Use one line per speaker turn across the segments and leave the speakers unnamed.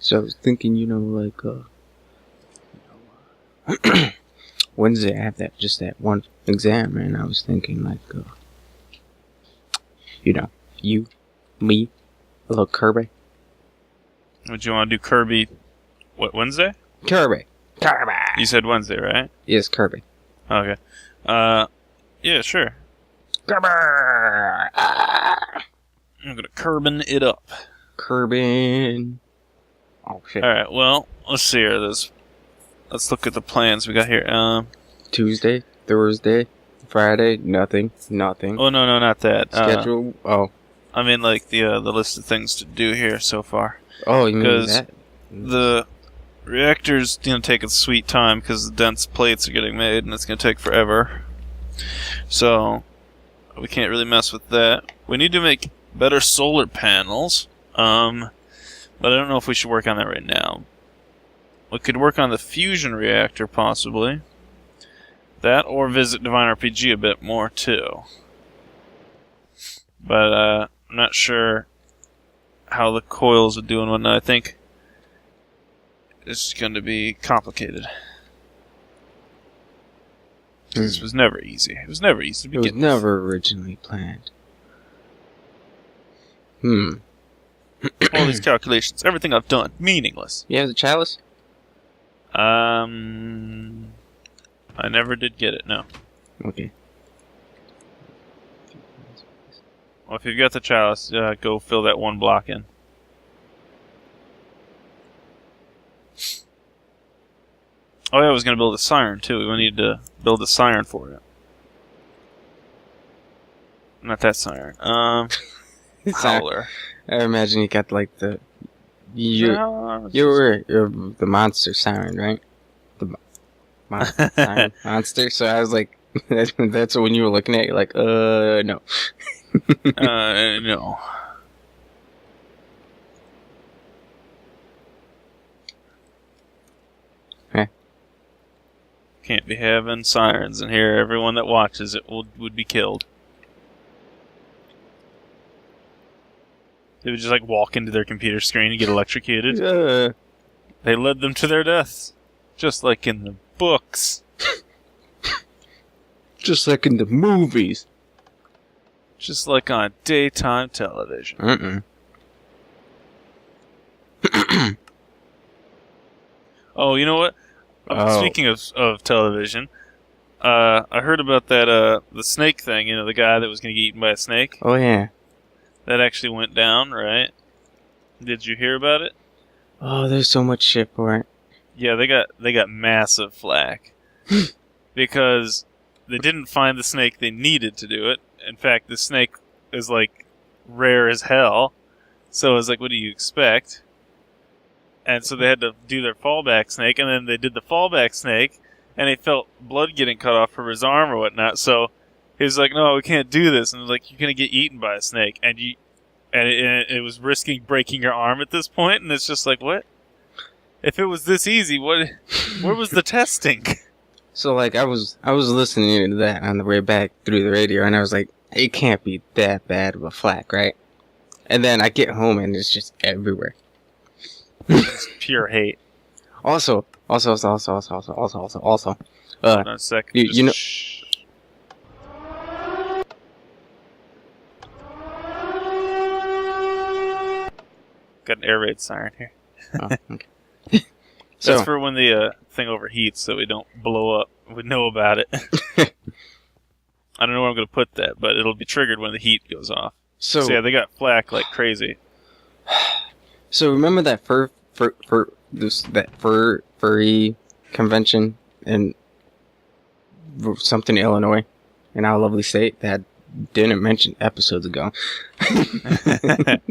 So I was thinking, Wednesday I have that one exam, and I was thinking, you, me, a little Kirby.
Would you want to do Kirby, Wednesday?
Kirby!
You said Wednesday, right?
Yes, Kirby.
Okay. Yeah, sure.
Kirby!
I'm gonna Kerbin it up.
Kerbin. Oh, shit.
Alright, well, let's see here. Let's look at the plans we got here.
Tuesday, Thursday, Friday, nothing.
Oh, no, not that.
Schedule,
I mean, like, the list of things to do here so far.
Oh, you mean that?
The reactor's gonna take its sweet time because the dense plates are getting made and it's gonna take forever. So, we can't really mess with that. We need to make better solar panels, but I don't know if we should work on that right now. We could work on the fusion reactor, possibly. That, or visit Divine RPG a bit more, too. But, I'm not sure how the coils are doing and whatnot. I think it's going to be complicated. This was never easy. It was never easy to begin with.
It was never originally planned.
All these calculations, everything I've done, meaningless.
You have the chalice?
I never did get it, no.
Okay.
Well, if you've got the chalice, go fill that one block in. Oh yeah, I was going to build a siren, too. We need to build a siren for it. Not that siren. Howler.
I imagine you got, you were the monster siren, right? The siren monster. So I was like, that's when you were looking at it, you're like, no.
No.
Huh?
Can't be having sirens in here. Everyone that watches it would be killed. They would just walk into their computer screen and get electrocuted. They led them to their deaths. Just like in the books.
Just like in the movies.
Just like on daytime television. Oh, you know what? Speaking of television, I heard about that, the snake thing, the guy that was going to get eaten by a snake.
Oh, yeah.
That actually went down, right? Did you hear about it?
Oh, there's so much shit for it.
Yeah, they got massive flack. Because they didn't find the snake they needed to do it. In fact, the snake is, rare as hell. So it's what do you expect? And so they had to do their fallback snake, and then they did the fallback snake, and he felt blood getting cut off from his arm or whatnot, so he was like, no, we can't do this. And it was like, you're going to get eaten by a snake. And it was risking breaking your arm at this point, and it's just like, what? If it was this easy, where was the testing?
So, I was listening to that on the way back through the radio, and I was like, it can't be that bad of a flack, right? And then I get home, and it's just everywhere.
It's pure hate.
Also.
Hold on a second.
You know.
Shh. Got an air raid siren here.
Oh, okay.
That's for when the thing overheats, so we don't blow up. We know about it. I don't know where I'm going to put that, but it'll be triggered when the heat goes off. So yeah, they got flack like crazy.
So remember that furry convention in something, Illinois, in our lovely state that I didn't mention episodes ago.
I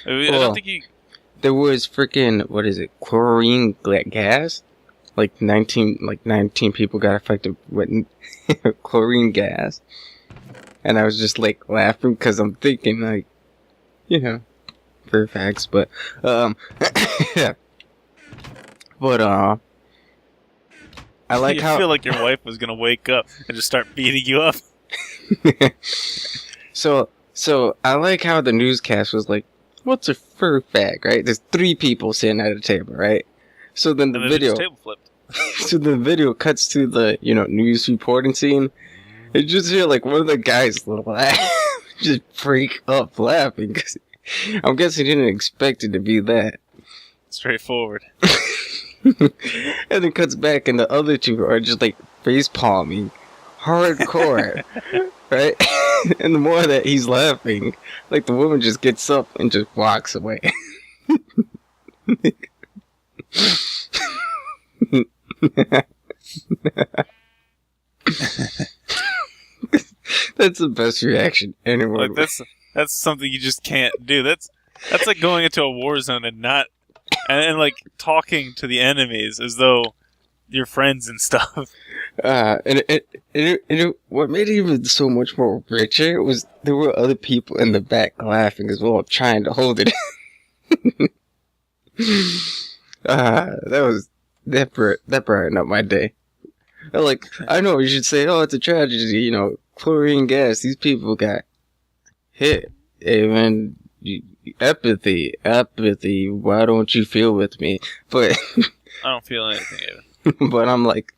don't think you...
There was freaking, chlorine gas? 19 people got affected with chlorine gas. And I was just laughing because I'm thinking for facts, but yeah. But I like how...
I feel like your wife was gonna wake up and just start beating you up.
So I like how the newscast was like, what's a fur fag, right? There's 3 people sitting at a table, right? So then the video,
table flipped.
so the video cuts to the, news reporting scene. You just hear, like, one of the guys laugh, just freak up laughing, because I'm guessing he didn't expect it to be that.
Straightforward.
And then cuts back, and the other 2 are just, like, face palming hardcore, right? And the more that he's laughing, like, the woman just gets up and just walks away. That's the best reaction anyone.
Like, that's something you just can't do. That's like going into a war zone and like talking to the enemies as though you're friends and stuff.
And what made it even so much more richer was there were other people in the back laughing as well, trying to hold it. That brightened up my day. Like, I know you should say, oh, it's a tragedy, chlorine gas, these people got hit. Even apathy, why don't you feel with me? But
I don't feel anything even.
But I'm like,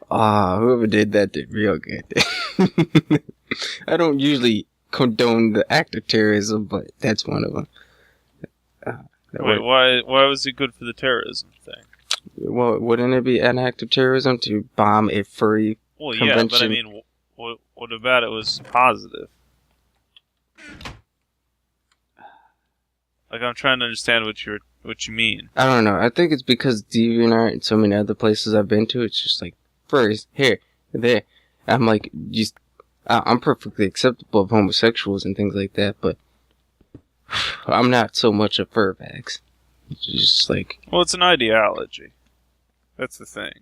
whoever did that did real good. I don't usually condone the act of terrorism, but that's one of them.
Wait, why was it good for the terrorism thing?
Well, wouldn't it be an act of terrorism to bomb a furry convention?
Yeah, but I mean, what about it was positive? Like, I'm trying to understand what you mean.
I don't know. I think it's because DeviantArt and so many other places I've been to, it's just like, furries, here, there. I'm like, I'm perfectly acceptable of homosexuals and things like that, but I'm not so much a fur bags. It's just like...
Well, it's an ideology. That's the thing.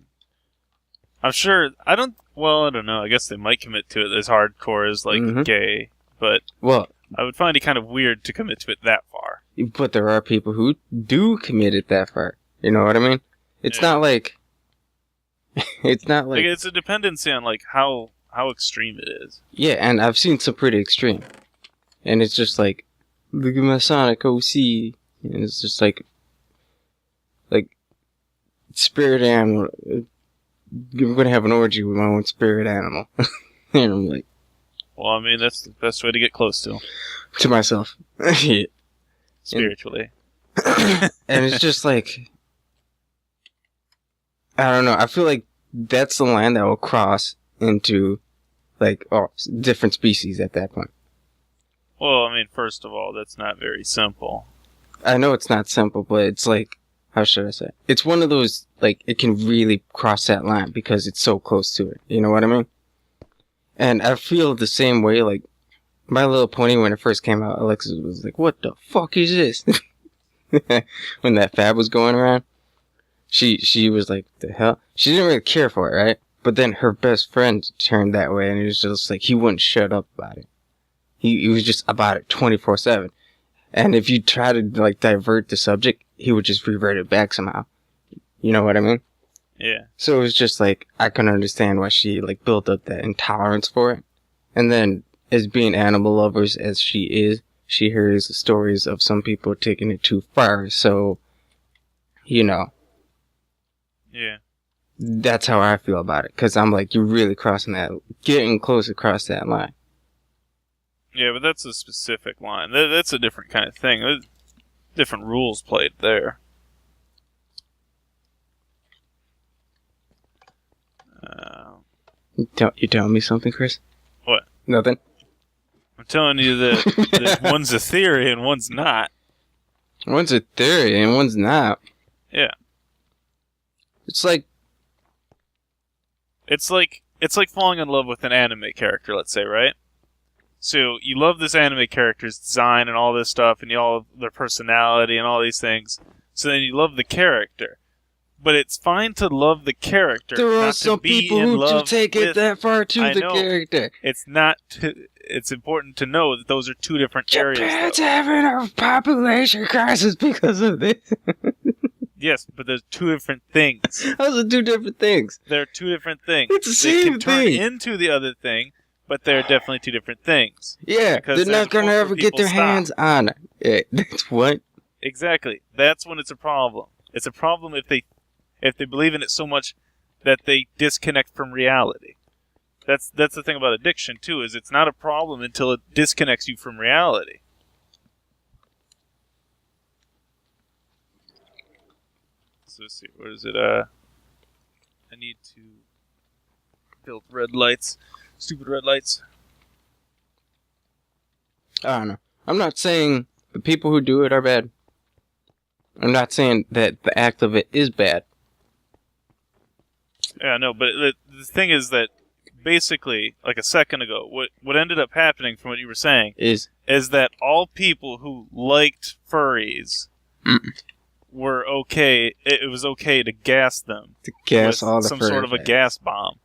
I'm sure... I don't know. I guess they might commit to it as hardcore as, like, gay, but...
Well...
I would find it kind of weird to commit to it that far.
But there are people who do commit it that far. You know what I mean? It's not like... It's not like...
It's a dependency on, like, how extreme it is.
Yeah, and I've seen some pretty extreme. And it's just like, look at my Sonic OC. And it's just like, spirit animal. I'm gonna have an orgy with my own spirit animal. And I'm like...
Well, I mean, that's the best way to get close to
myself. Yeah.
Spiritually.
And it's just like... I don't know. I feel like that's the line that will cross into, like, different species at that point.
Well, I mean, first of all, that's not very simple.
I know it's not simple, but it's like, how should I say? It's one of those, like, it can really cross that line because it's so close to it. You know what I mean? And I feel the same way, like, My Little Pony, when it first came out, Alexis was like, what the fuck is this? When that fab was going around, she was like, the hell? She didn't really care for it, right? But then her best friend turned that way, and it was just like, he wouldn't shut up about it. He was just about it 24/7. And if you try to, like, divert the subject, he would just revert it back somehow. You know what I mean?
Yeah.
So it was just like, I can understand why she, like, built up that intolerance for it. And then, as being animal lovers as she is, she hears the stories of some people taking it too far. So,
Yeah.
That's how I feel about it. Because I'm like, you're really getting close across that line.
Yeah, but that's a specific line. That's a different kind of thing. There's different rules played there.
You telling me something, Chris?
What?
Nothing?
I'm telling you that one's a theory and one's not.
One's a theory and one's not.
Yeah.
It's like
falling in love with an anime character, let's say, right? So you love this anime character's design and all this stuff, and you all their personality and all these things. So then you love the character. But it's fine to love the character.
There are some people who do take it that far to the character.
It's not. It's important to know that those are two different areas.
Japan's having a population crisis because of this.
Yes, but there's two different things.
Those are two different things.
They're two different things.
It's the same
thing. They can turn
thing.
into the other thing, but they're definitely two different things.
Yeah,
Because
they're not gonna ever get their hands on it. That's what.
Exactly. That's when it's a problem. It's a problem if they believe in it so much that they disconnect from reality. That's the thing about addiction too, is it's not a problem until it disconnects you from reality. So let's see, where is it? I need to build red lights. Stupid red lights.
I don't know. I'm not saying the people who do it are bad. I'm not saying that the act of it is bad.
Yeah, no, but the thing is that basically, like a second ago, what ended up happening from what you were saying
is
that all people who liked furries were okay. It was okay to gas them.
To gas
with
all the
some
furries.
sort of a gas bomb.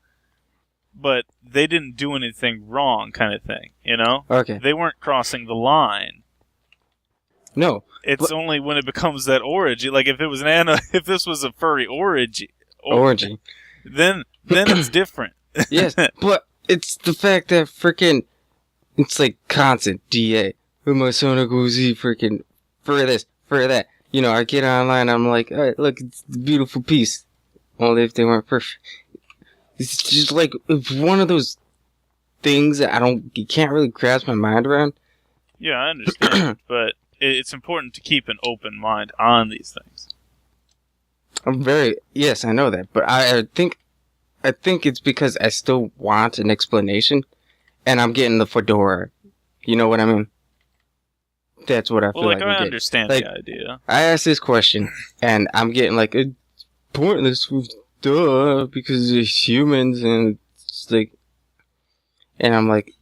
But they didn't do anything wrong, kind of thing, you know?
Okay.
They weren't crossing the line.
No.
It's only when it becomes that orgy. Like if it was if this was a furry orgy, then it's different.
Yes, but it's the fact that freaking it's like constant DA. With my son goes freaking for this, for that. You know, I get online, I'm like, alright, look, it's a beautiful piece. Only if they weren't perfect. It's just like, it's one of those things that you can't really grasp my mind around.
Yeah, I understand, but it's important to keep an open mind on these things.
Yes, I know that, but I think it's because I still want an explanation, and I'm getting the fedora. You know what I mean? That's what I feel like.
I understand the idea.
I asked this question, and I'm getting like, it's pointless, duh, because they're humans, and it's like, and I'm like,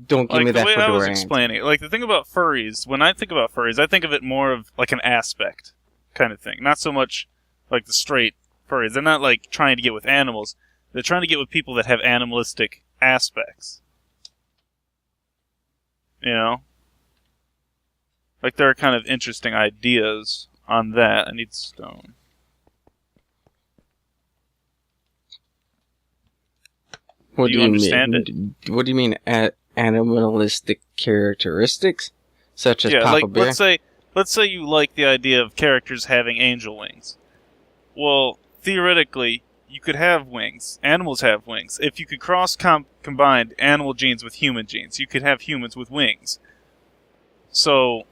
don't give me that fedora.
The way I was explaining it, like the thing about furries, when I think about furries, I think of it more of like an aspect kind of thing. Not so much like the straight furries. They're not like trying to get with animals. They're trying to get with people that have animalistic aspects. You know? Like there are kind of interesting ideas on that. I need stone.
What do you
understand
mean? What do you mean animalistic characteristics? Such as Papa Bear?
Let's say you like the idea of characters having angel wings. Well, theoretically, you could have wings. Animals have wings. If you could combine animal genes with human genes, you could have humans with wings. So,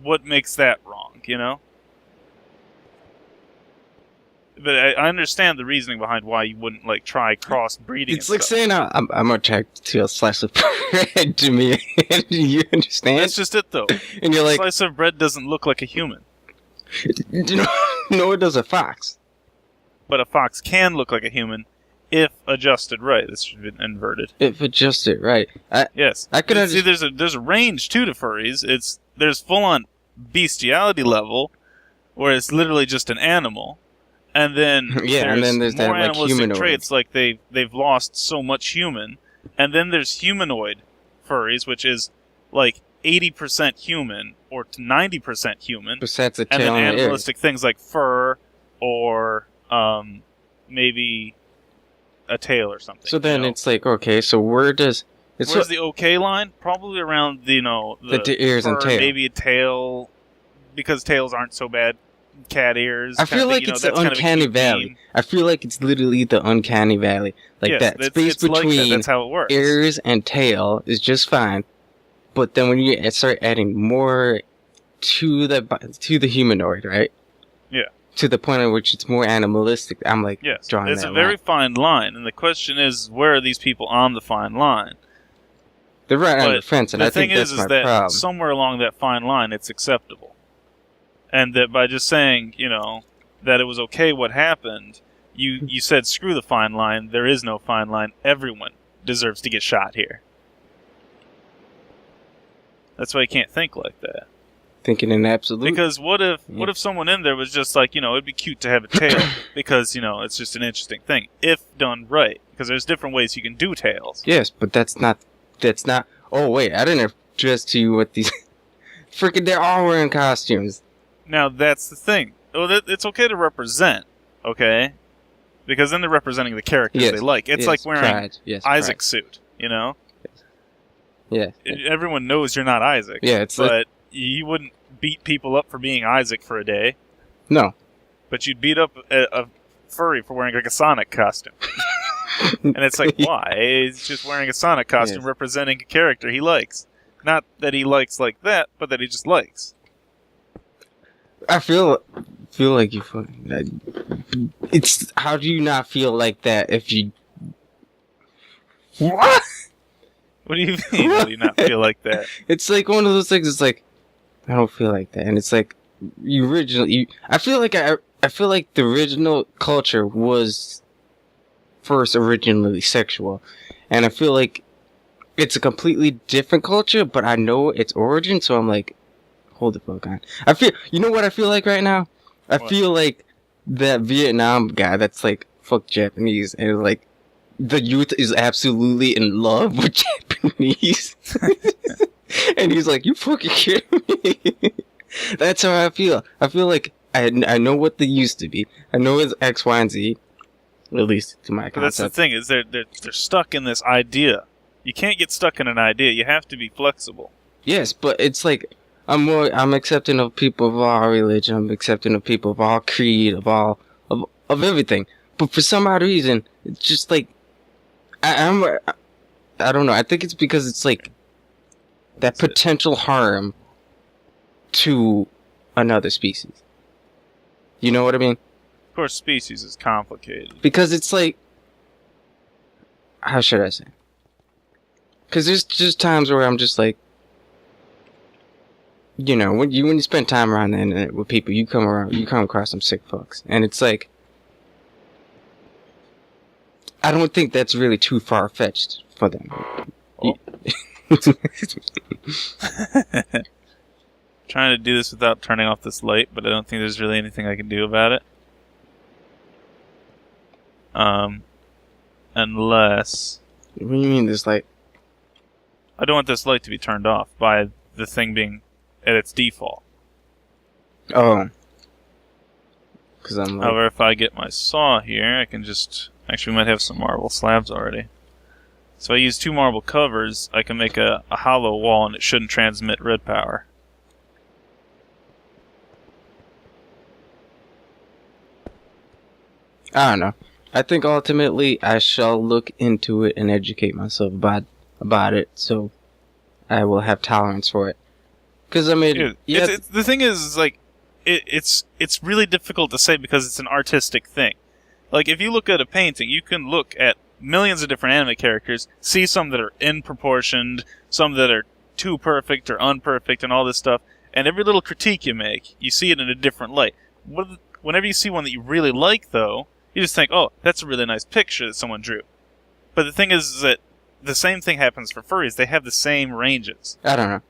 what makes that wrong, you know? But I understand the reasoning behind why you wouldn't like try crossbreeding.
It's like saying I'm attracted to a slice of bread to me. Do you understand?
That's just it, though.
And you're like,
a slice of bread doesn't look like a human.
Nor does a fox.
But a fox can look like a human if adjusted right. This should have been inverted.
If adjusted right.
Yes.
I could
see. There's a range too to furries. There's full on bestiality level, where it's literally just an animal. And then there's more
that,
animalistic
humanoid
traits, like they've lost so much human. And then there's humanoid furries, which is like 80% human or to 90% human.
Besides the
and
tail
then
and the
animalistic things like fur or maybe a tail or something.
So then it's like, okay, so where's
the okay line? Probably around the
ears
fur,
and tail.
Maybe a tail, because tails aren't so bad. Cat ears.
I feel like it's the uncanny valley. I feel like it's literally the uncanny valley. Like that space between
that's how it works.
ears and tail is just fine. But then when you start adding more to the humanoid, right?
Yeah.
To the point at which it's more animalistic, I'm like drawing that line.
It's a very fine line, and the question is, where are these people on the fine line?
They're right on the fence, and I think that's my problem. The thing is that
somewhere along that fine line, it's acceptable. And that by just saying, that it was okay what happened, you said, screw the fine line, there is no fine line, everyone deserves to get shot here. That's why you can't think like that.
Thinking in absolute.
Because what if someone in there was just like, it'd be cute to have a tail, because, it's just an interesting thing, if done right. Because there's different ways you can do tails.
Yes, but that's not, oh wait, I didn't address to you what these, freaking, they're all wearing costumes.
Now, that's the thing. It's okay to represent, okay? Because then they're representing the characters they like. It's like wearing Isaac's suit, you know?
Yeah.
Everyone knows you're not Isaac.
Yeah,
but you wouldn't beat people up for being Isaac for a day.
No.
But you'd beat up a furry for wearing like a Sonic costume. And it's like, why? He's just wearing a Sonic costume representing a character he likes. Not that he likes like that, but that he just likes.
I feel like you fucking... It's... How do you not feel like that if you... What?
What do you mean? How do you not feel like that?
It's like one of those things, it's like, I don't feel like that. And it's like, I feel like the original culture was first originally sexual. And I feel like it's a completely different culture, but I know its origin, so I'm like, hold the fuck on. You know what I feel like right now? I feel like that Vietnam guy that's like, fuck Japanese, and like, the youth is absolutely in love with Japanese. And he's like, you fucking kidding me? That's how I feel. I feel like I know what they used to be. I know it's X, Y, and Z. At least to my concept.
But that's the thing, is they're stuck in this idea. You can't get stuck in an idea. You have to be flexible.
Yes, but it's like, I'm accepting of people of all religion. I'm accepting of people of all creed, of everything. But for some odd reason, it's just like, I don't know. I think it's because it's like that potential harm to another species. You know what I mean?
Of course, species is complicated.
Because it's like, how should I say? Because there's just times where I'm just like, you know, when you spend time around the internet with people, you come across some sick fucks, and it's like, I don't think that's really too far-fetched for them.
Oh. Trying to do this without turning off this light, but I don't think there's really anything I can do about it. Unless...
What do you mean this light?
I don't want this light to be turned off by the thing being at its default.
Oh. Because I'm like...
However, if I get my saw here, I can just... Actually, we might have some marble slabs already. So I use 2 marble covers, I can make a hollow wall and it shouldn't transmit red power.
I don't know. I think ultimately I shall look into it and educate myself about it, so I will have tolerance for it. Because I mean,
the thing is like, it's really difficult to say because it's an artistic thing. Like, if you look at a painting, you can look at millions of different anime characters, see some that are in-proportioned, some that are too perfect or unperfect, and all this stuff, and every little critique you make, you see it in a different light. Whenever you see one that you really like, though, you just think, oh, that's a really nice picture that someone drew. But the thing is that the same thing happens for furries. They have the same ranges.
I don't know.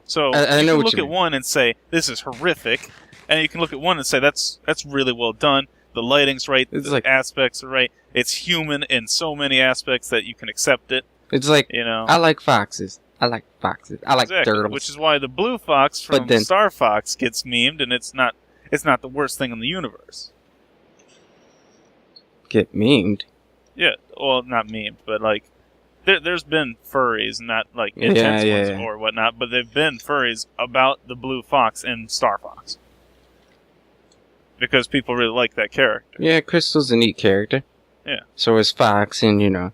So
I
you
know
can
what
look
you
at
mean.
one and say, this is horrific, and you can look at one and say, that's really well done. The lighting's right, the aspects are right. It's human in so many aspects that you can accept it.
It's like,
you know,
I like foxes. I like turtles.
Which is why the blue fox from Star Fox gets memed, and it's not the worst thing in the universe.
Get memed?
Yeah, well, not memed, but like, there's been furries, not like intense ones or whatnot, but there've been furries about the blue fox in Star Fox. Because people really like that character.
Yeah, Crystal's a neat character.
Yeah.
So is Fox, and you know,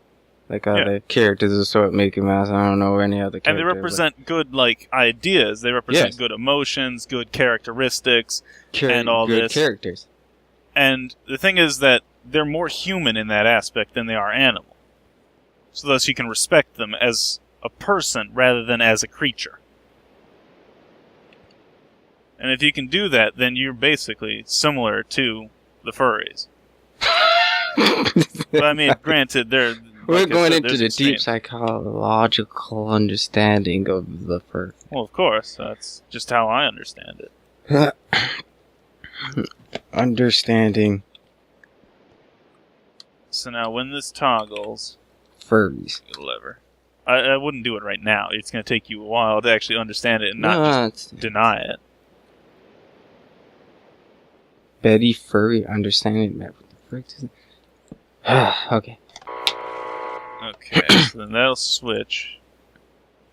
like other characters of sort of Mickey Mouse. I don't know any other character.
And they represent good, like, ideas. They represent good emotions, good characteristics, and all
good
this.
characters.
And the thing is that they're more human in that aspect than they are animal. So thus you can respect them as a person rather than as a creature. And if you can do that, then you're basically similar to the furries. But I mean, granted,
we're going into the deep psychological understanding of the fur.
Well, of course, that's just how I understand it.
Understanding.
So now, when this toggles,
furries.
Lever. I wouldn't do it right now. It's going to take you a while to actually understand it and not just deny it.
Betty Furry understanding that. What the frick is it? Okay.
Okay, so then that'll switch.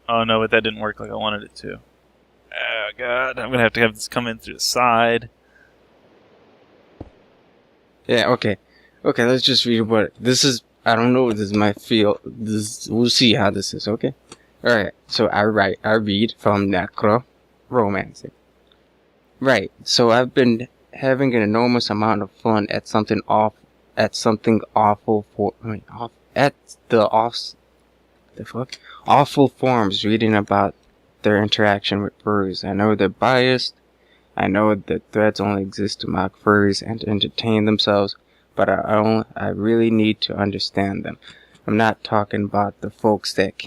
Oh no, but that didn't work like I wanted it to. Oh god, I'm gonna have to have this come in through the side.
Yeah, okay. Okay, let's just read what this is. I don't know, this is my field. We'll see how this is, okay? Alright, so I read from Necromancy. Right, so I've been having an enormous amount of fun at something awful awful forums reading about their interaction with furries. I know they're biased. I know that threads only exist to mock furries and to entertain themselves, but I really need to understand them. I'm not talking about the folks that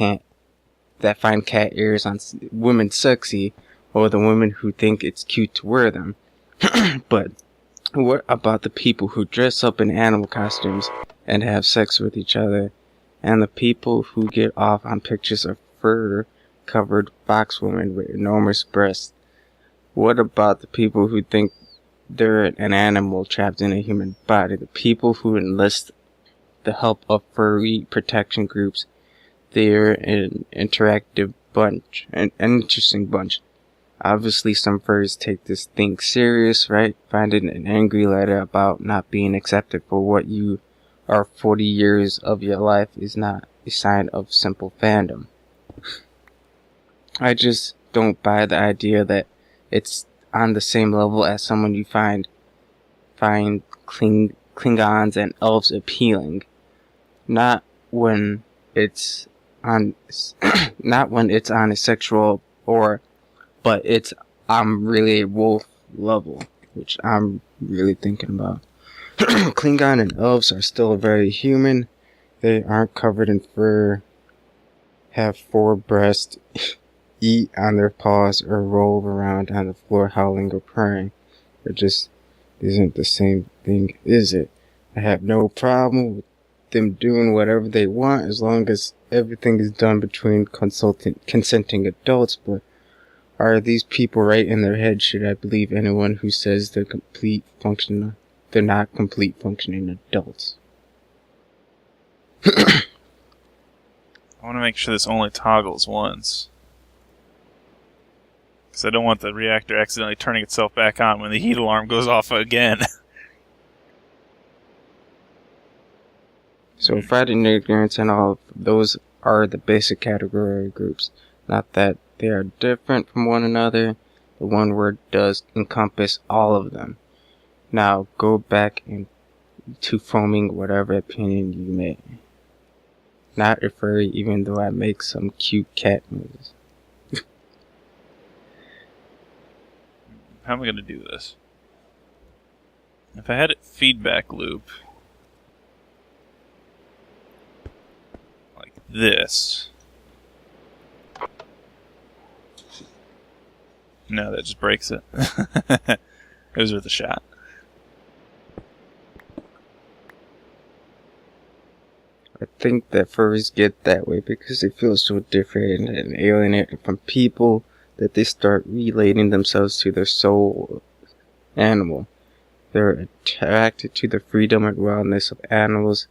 find cat ears on women sexy, or the women who think it's cute to wear them. But what about the people who dress up in animal costumes and have sex with each other, and the people who get off on pictures of fur-covered box women with enormous breasts? What about the people who think they're an animal trapped in a human body? The people who enlist the help of furry protection groups? They're an interactive bunch, an interesting bunch. Obviously, some furries take this thing serious, right? Finding an angry letter about not being accepted for what you are 40 years of your life is not a sign of simple fandom. I just don't buy the idea that it's on the same level as someone you find Klingons and elves appealing. Not when it's on a sexual but it's really a wolf level, which I'm really thinking about. Klingon and elves are still very human. They aren't covered in fur, have 4 breasts, eat on their paws, or roll around on the floor howling or purring. It just isn't the same thing, is it? I have no problem with them doing whatever they want as long as everything is done between consenting adults, but are these people right in their head? Should I believe anyone who says they're not complete functioning adults?
I want to make sure this only toggles once. Because I don't want the reactor accidentally turning itself back on when the heat alarm goes off again.
So fighting ignorance and all of those are the basic category groups. Not that they are different from one another. The one word does encompass all of them. Now go back to forming whatever opinion you may. Not a furry, even though I make some cute cat movies.
How am I going to do this? If I had a feedback loop like this. No, that just breaks it. It was worth a shot.
I think that furries get that way because they feel so different and alienated from people that they start relating themselves to their soul animal. They're attracted to the freedom and wildness of animals.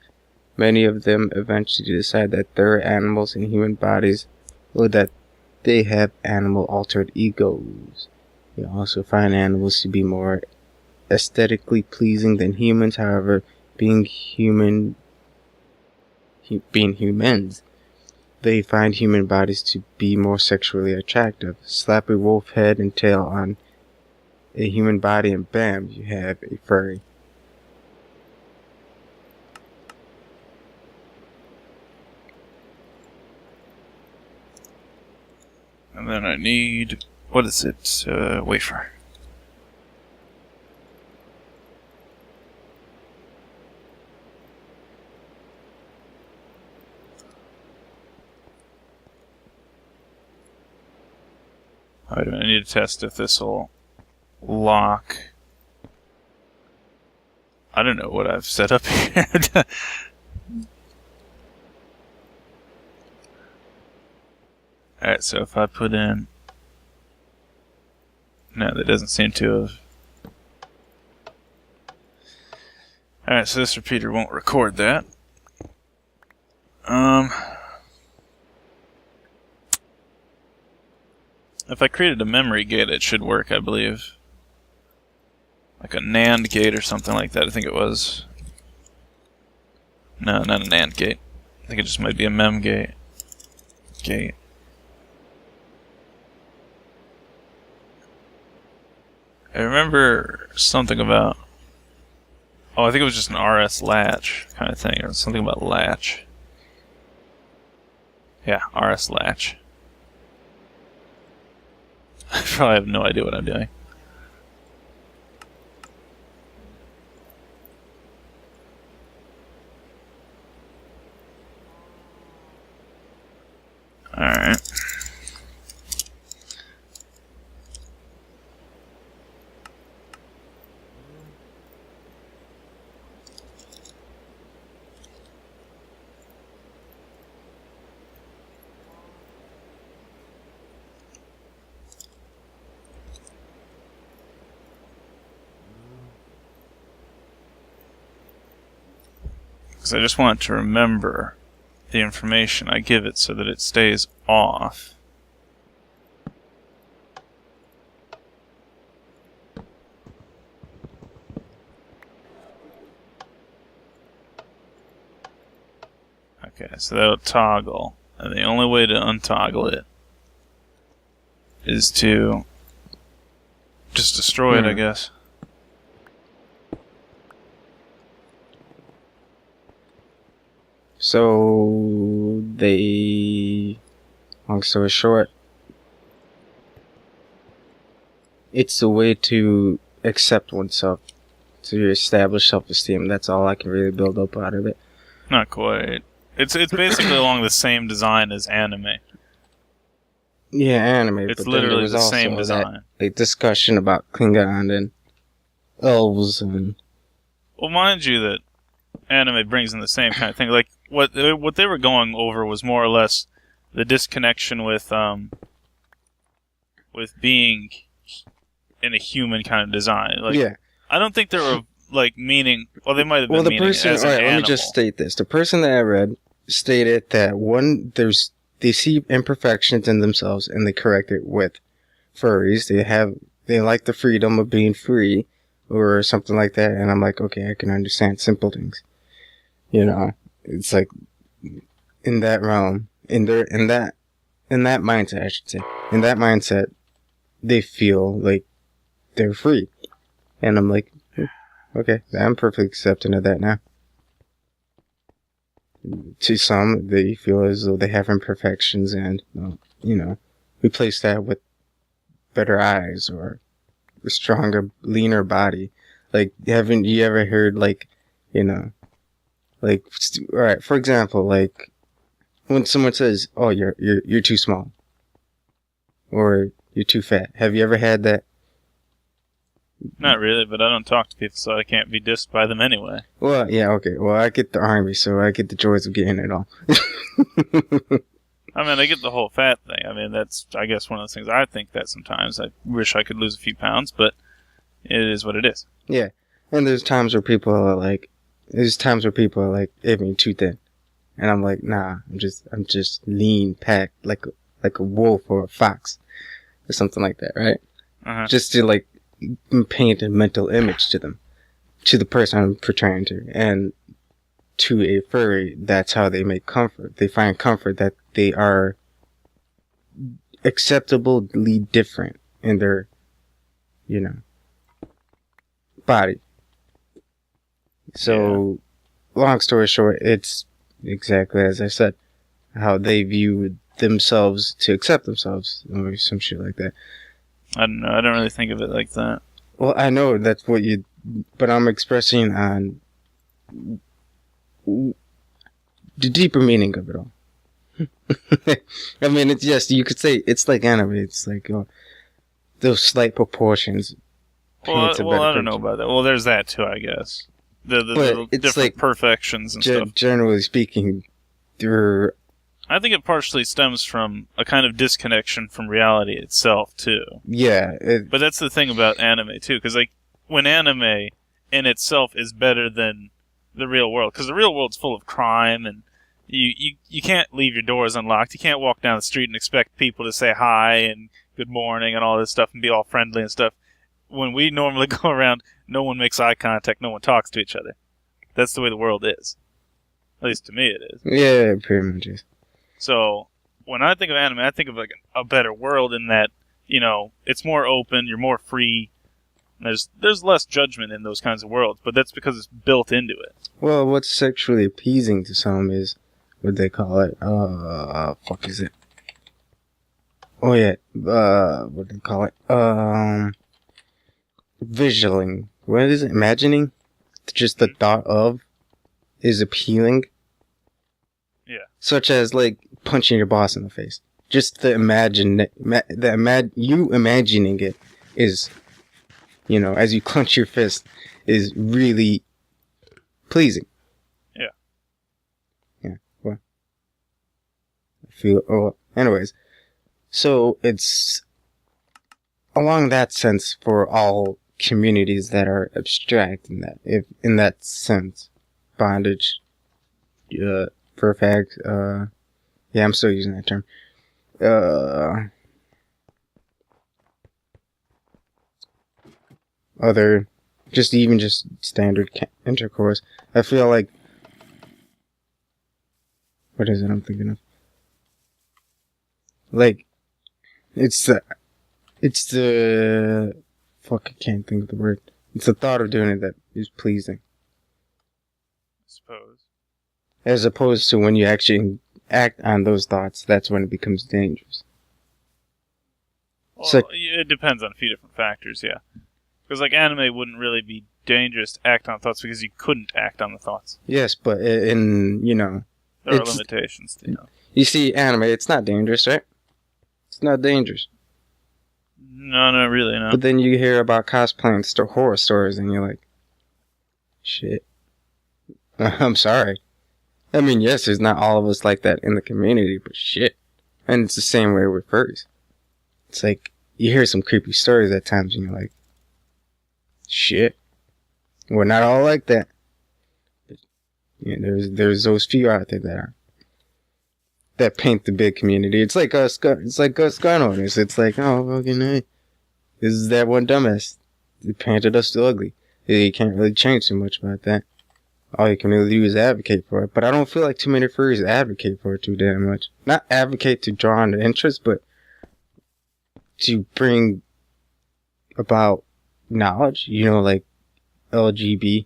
Many of them eventually decide that they're animals in human bodies, or that they have animal altered egos. You also find animals to be more aesthetically pleasing than humans. However, being humans, they find human bodies to be more sexually attractive. Slap a wolf head and tail on a human body and bam, you have a furry.
And then I need... what is it? Wafer. Alright, I need to test if this will lock. I don't know what I've set up here. Alright, so if I put in... no, that doesn't seem to have... Alright, so this repeater won't record that. If I created a memory gate, it should work, I believe. Like a NAND gate or something like that, I think it was. No, not a NAND gate. I think it just might be a mem gate. I remember something about... Oh, I think it was just an RS latch kind of thing, or something about latch. Yeah, RS latch. I probably have no idea what I'm doing. Alright. Because I just want to remember the information I give it so that it stays off. Okay, so that'll toggle. And the only way to untoggle it is to just destroy it, I guess.
So long story short, it's a way to accept oneself, to establish self-esteem. That's all I can really build up out of it.
Not quite. It's basically along the same design as anime.
Yeah, anime.
It's
but
literally
then there was
the same
also
design.
That, like, discussion about Klingon and elves and.
Well, mind you that anime brings in the same kind of thing. Like what they were going over was more or less the disconnection with being in a human kind of design. Like, yeah. I don't think they were like meaning. Well, they might have been. Well, the meaning person. As an animal. Let me just
state this: the person that I read stated that they see imperfections in themselves and they correct it with furries. They like the freedom of being free or something like that. And I'm like, okay, I can understand simple things. You know, it's like in that realm, in that mindset, I should say, in that mindset, they feel like they're free. And I'm like, okay, I'm perfectly accepting of that now. To some, they feel as though they have imperfections and, you know, replace that with better eyes or a stronger, leaner body. Like, haven't you ever heard, like, you know, like, alright, for example, like, when someone says, oh, you're too small. Or you're too fat. Have you ever had that?
Not really, but I don't talk to people, so I can't be dissed by them anyway.
Well, yeah, okay. Well, I get the army, so I get the joys of getting it all.
I mean, I get the whole fat thing. I mean, that's, I guess, one of those things. I think that sometimes. I wish I could lose a few pounds, but it is what it is.
Yeah. And there's times where people are like, hey, me too thin. And I'm like, nah, I'm just lean, packed, like a wolf or a fox. Or something like that, right?
Uh-huh.
Just to, like, paint a mental image to them, to the person I'm portraying to, and to a furry, that's how they make comfort. They find comfort that they are acceptably different in their, you know, body. So, long story short, it's exactly as I said, how they view themselves to accept themselves, or some shit like that.
I don't know. I don't really think of it like that.
Well, I know that's what but I'm expressing on the deeper meaning of it all. I mean, it's just, you could say it's like anime. It's like those slight proportions.
Well, I don't know about that. Well, there's that too, I guess. The different like, perfections and stuff.
Generally speaking,
I think it partially stems from a kind of disconnection from reality itself, too.
Yeah.
But that's the thing about anime, too, because, like, when anime in itself is better than the real world, because the real world's full of crime, and you can't leave your doors unlocked. You can't walk down the street and expect people to say hi and good morning and all this stuff and be all friendly and stuff. When we normally go around, no one makes eye contact, no one talks to each other. That's the way the world is. At least to me it is.
Yeah, it pretty much is.
So, when I think of anime, I think of like a better world in that, it's more open, you're more free. There's less judgment in those kinds of worlds, but that's because it's built into it.
Well, what's sexually appeasing to some is what they call it. Fuck is it? Oh yeah, what do they call it? Visualing. What is it? Imagining? Just the thought of is appealing.
Yeah.
Such as like punching your boss in the face. Just the you imagining it is, as you clench your fist, is really pleasing.
Yeah.
Yeah. Well, anyways, so it's along that sense for all communities that are abstract in that sense, bondage, perfect. Yeah, I'm still using that term. Other, just standard intercourse. I feel like, what is it I'm thinking of? Like, it's the, fuck, I can't think of the word. It's the thought of doing it that is pleasing.
I suppose.
As opposed to when you actually act on those thoughts, that's when it becomes dangerous.
Well, it depends on a few different factors, yeah. Because, like, anime wouldn't really be dangerous to act on thoughts because you couldn't act on the thoughts.
Yes, but there
are limitations,
You see, anime, it's not dangerous, right? It's not dangerous.
No, not really, no.
But then you hear about cosplaying horror stories, and you're like, shit. I'm sorry. I mean, yes, there's not all of us like that in the community, but shit. And it's the same way with furries. It's like, you hear some creepy stories at times, and you're like, shit. We're not all like that. But, there's those few out there that paint the big community. It's like us gun owners. It's like, oh, fucking hey, this is that one dumbass. They painted us ugly. You can't really change too much about that. All you can really do is advocate for it. But I don't feel like too many furries advocate for it too damn much. Not advocate to draw on the interest, but to bring about knowledge. Like LGB,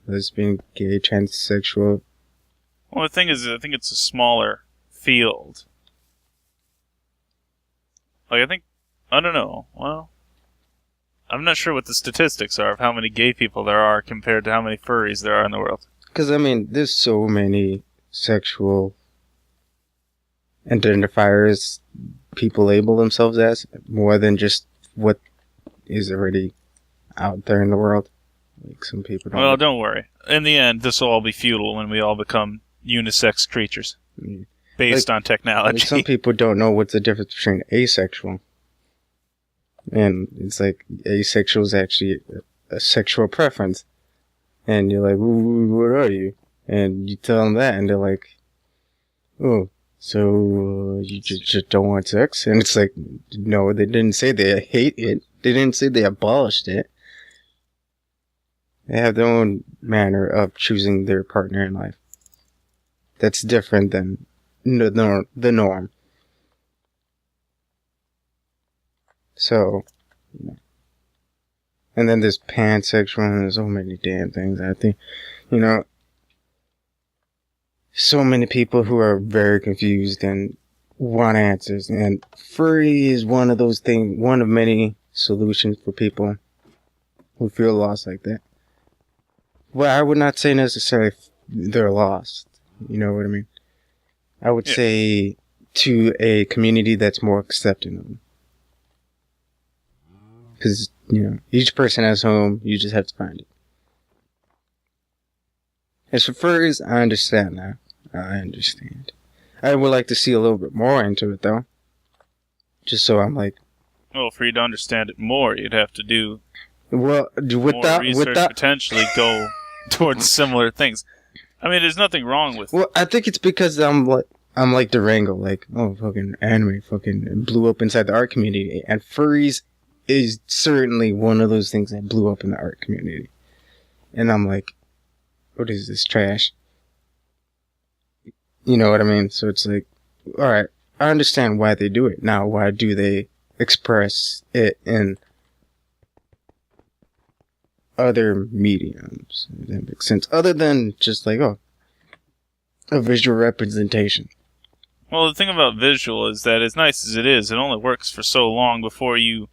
lesbian, gay, transsexual.
Well, the thing is, I think it's a smaller field. Like, I don't know. Well, I'm not sure what the statistics are of how many gay people there are compared to how many furries there are in the world.
Because, I mean, there's so many sexual identifiers people label themselves as, more than just what is already out there in the world. Like, some people don't...
Well, don't worry. In the end, this will all be futile when we all become unisex creatures.
Yeah.
Based on technology.
Like some people don't know what's the difference between asexual. And it's like, asexual is actually a sexual preference. And you're like, what are you? And you tell them that, and they're like, oh, so you just don't want sex? And it's like, no, they didn't say they hate it. They didn't say they abolished it. They have their own manner of choosing their partner in life. That's different than the norm. So, and then there's pansexual, and there's so many damn things. I think, so many people who are very confused and want answers. And furry is one of those things, one of many solutions for people who feel lost like that. Well, I would not say necessarily they're lost. You know what I mean? I would say to a community that's more accepting of them. Because, each person has home, you just have to find it. As for furries, I understand now. I understand. I would like to see a little bit more into it, though. Just so I'm like...
Well, for you to understand it more, you'd have to do
more
research, potentially go towards similar things. I mean, there's nothing wrong with.
Well, I think it's because I'm like Durango, like, oh, fucking anime fucking blew up inside the art community, and furries is certainly one of those things that blew up in the art community. And I'm like, what is this trash? You know what I mean? So it's like, alright, I understand why they do it. Now, why do they express it in other mediums? If that makes sense. Other than just like, oh, a visual representation.
Well, the thing about visual is that as nice as it is, it only works for so long before you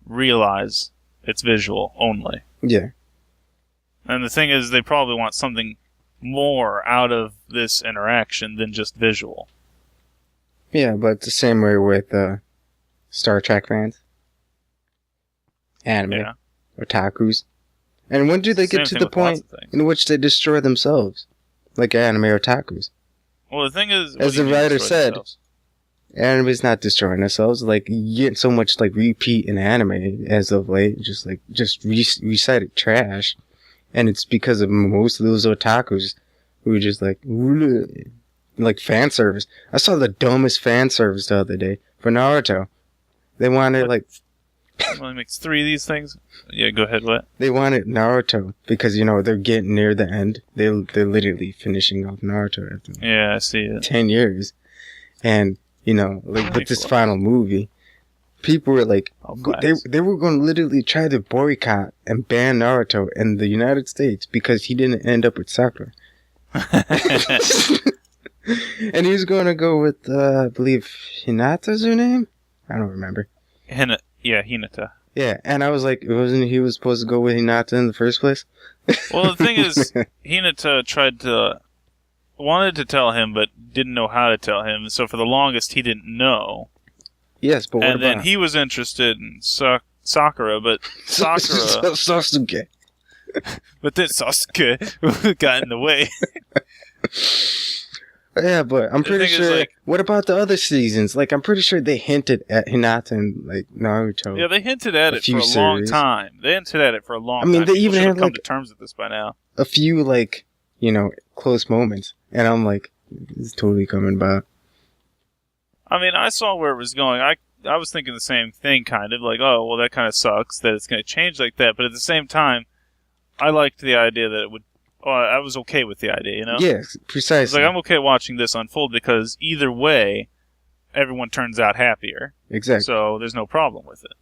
realize it's visual only.
Yeah.
And the thing is, they probably want something more out of this interaction than just visual.
Yeah, but it's the same way with Star Trek fans. Anime. Otakus. And when do they get to the point in which they destroy themselves? Like anime otakus.
Well, the thing is,
as the writer said, anime's not destroying themselves. Like, you get so much like repeat in anime as of late, just recited trash, and it's because of most of those otakus who are just like fan service. I saw the dumbest fan service the other day for Naruto. They wanted
Well, he makes 3 of these things. Yeah, go ahead. What?
They wanted Naruto because they're getting near the end. They're literally finishing off Naruto after
I see it.
10 years, and with this final movie, people were like, they were going to literally try to boycott and ban Naruto in the United States because he didn't end up with Sakura. And he was going to go with I believe Hinata's her name. I don't remember.
Hinata.
Yeah, and I was like, wasn't he was supposed to go with Hinata in the first place?
Well, the thing is, Hinata wanted to tell him, but didn't know how to tell him. So for the longest, he didn't know.
Yes, but what about?
And then he was interested in Sakura, but Sakura.
Sasuke.
But then Sasuke got in the way.
Yeah, but I'm pretty sure. What about the other seasons? Like, I'm pretty sure they hinted at Hinata and Naruto.
Yeah, they hinted at it for a long time. They hinted at it for a long time.
I mean, they even had
come to terms with this by now.
A few close moments, and I'm like, it's totally coming back.
I mean, I saw where it was going. I was thinking the same thing, kind of like, oh, well, that kind of sucks that it's going to change like that. But at the same time, I liked the idea that it would. Oh, I was okay with the idea,
Yes, precisely.
It's like, I'm okay watching this unfold because either way, everyone turns out happier.
Exactly.
So there's no problem with it.